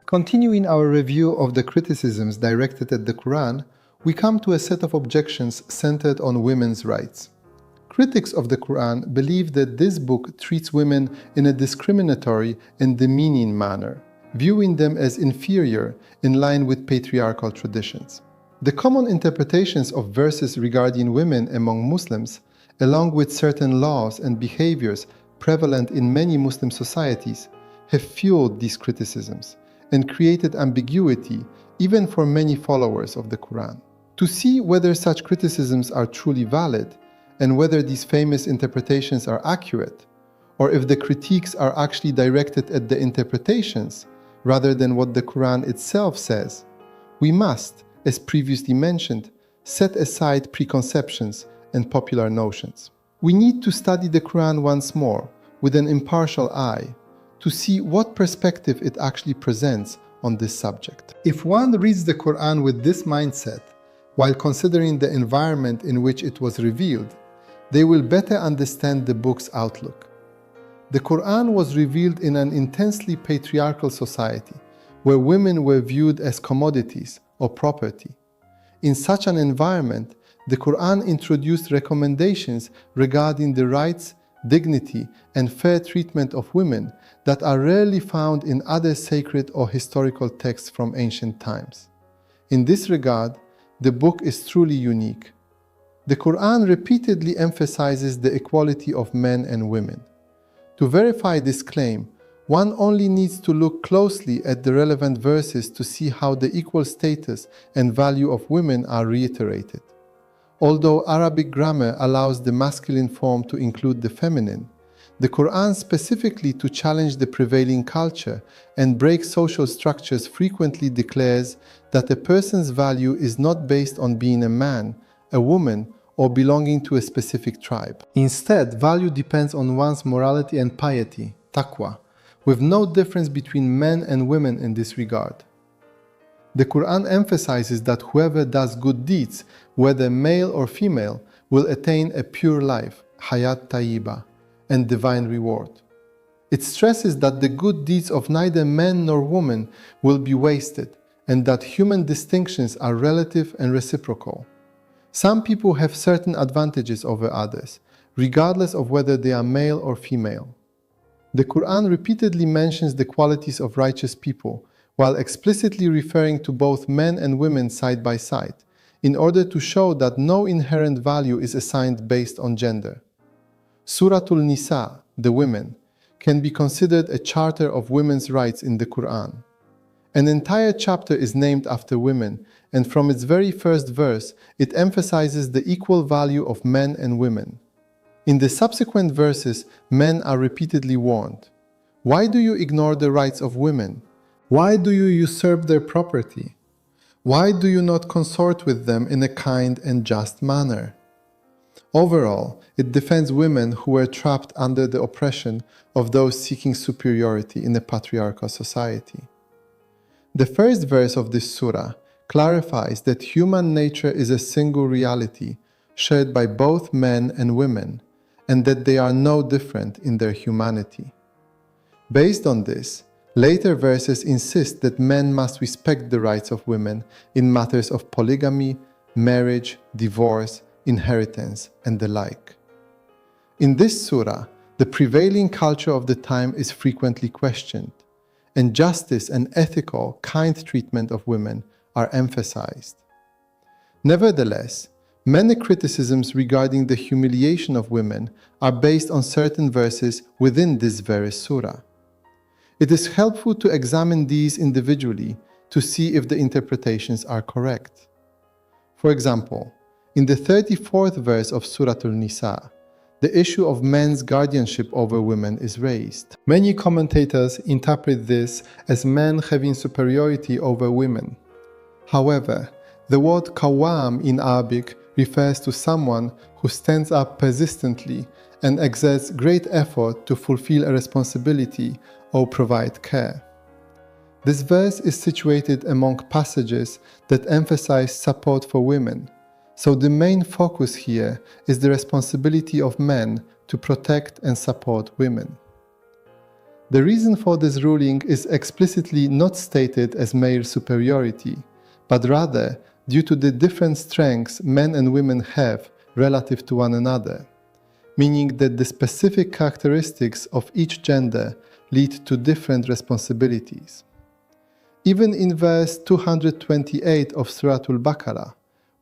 Continuing our review of the criticisms directed at the Quran, we come to a set of objections centered on women's rights. Critics of the Quran believe that this book treats women in a discriminatory and demeaning manner, viewing them as inferior in line with patriarchal traditions. The common interpretations of verses regarding women among Muslims, along with certain laws and behaviors prevalent in many Muslim societies, have fueled these criticisms and created ambiguity even for many followers of the Quran. To see whether such criticisms are truly valid and whether these famous interpretations are accurate, or if the critiques are actually directed at the interpretations rather than what the Quran itself says, we must, as previously mentioned, set aside preconceptions and popular notions. We need to study the Quran once more with an impartial eye to see what perspective it actually presents on this subject. If one reads the Quran with this mindset, while considering the environment in which it was revealed, they will better understand the book's outlook. The Quran was revealed in an intensely patriarchal society, where women were viewed as commodities or property. In such an environment, the Quran introduced recommendations regarding the rights, dignity, and fair treatment of women that are rarely found in other sacred or historical texts from ancient times. In this regard, the book is truly unique. The Quran repeatedly emphasizes the equality of men and women. To verify this claim, one only needs to look closely at the relevant verses to see how the equal status and value of women are reiterated. Although Arabic grammar allows the masculine form to include the feminine, the Quran specifically to challenge the prevailing culture and break social structures frequently declares that a person's value is not based on being a man, a woman, or belonging to a specific tribe. Instead, value depends on one's morality and piety, taqwa, with no difference between men and women in this regard. The Quran emphasizes that whoever does good deeds, whether male or female, will attain a pure life, hayat tayyiba, and divine reward. It stresses that the good deeds of neither man nor woman will be wasted, and that human distinctions are relative and reciprocal. Some people have certain advantages over others, regardless of whether they are male or female. The Quran repeatedly mentions the qualities of righteous people, while explicitly referring to both men and women side by side, in order to show that no inherent value is assigned based on gender. Surah An-Nisa, the women, can be considered a charter of women's rights in the Quran. An entire chapter is named after women, and from its very first verse, it emphasizes the equal value of men and women. In the subsequent verses, men are repeatedly warned. Why do you ignore the rights of women? Why do you usurp their property? Why do you not consort with them in a kind and just manner? Overall, it defends women who were trapped under the oppression of those seeking superiority in a patriarchal society. The first verse of this surah clarifies that human nature is a single reality shared by both men and women, and that they are no different in their humanity. Based on this, later verses insist that men must respect the rights of women in matters of polygamy, marriage, divorce, inheritance, and the like. In this surah, the prevailing culture of the time is frequently questioned, and justice and ethical, kind treatment of women are emphasized. Nevertheless, many criticisms regarding the humiliation of women are based on certain verses within this very surah. It is helpful to examine these individually to see if the interpretations are correct. For example, in the 34th verse of Surah An-Nisa, the issue of men's guardianship over women is raised. Many commentators interpret this as men having superiority over women. However, the word qawwam in Arabic refers to someone who stands up persistently and exerts great effort to fulfill a responsibility or provide care. This verse is situated among passages that emphasize support for women, so the main focus here is the responsibility of men to protect and support women. The reason for this ruling is explicitly not stated as male superiority, but rather due to the different strengths men and women have relative to one another, meaning that the specific characteristics of each gender lead to different responsibilities. Even in verse 228 of Surah Al-Baqarah,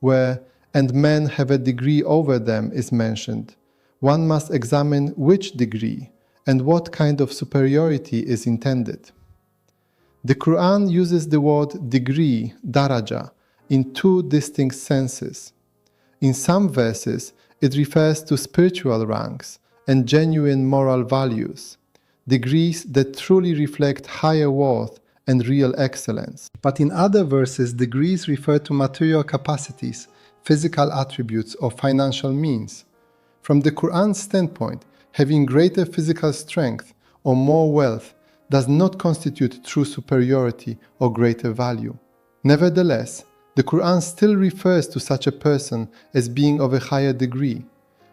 where "and men have a degree over them" is mentioned, one must examine which degree and what kind of superiority is intended. The Quran uses the word degree, daraja, in two distinct senses. In some verses, it refers to spiritual ranks and genuine moral values, degrees that truly reflect higher worth and real excellence. But in other verses, degrees refer to material capacities, physical attributes, or financial means. From the Quran's standpoint, having greater physical strength or more wealth does not constitute true superiority or greater value. Nevertheless, the Quran still refers to such a person as being of a higher degree,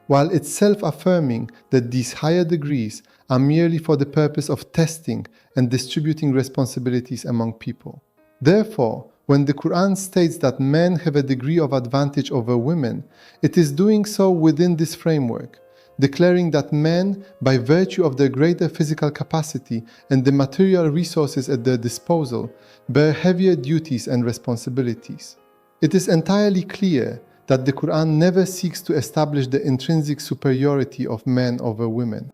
while itself affirming that these higher degrees are merely for the purpose of testing and distributing responsibilities among people. Therefore, when the Quran states that men have a degree of advantage over women, it is doing so within this framework, declaring that men, by virtue of their greater physical capacity and the material resources at their disposal, bear heavier duties and responsibilities. It is entirely clear that the Quran never seeks to establish the intrinsic superiority of men over women.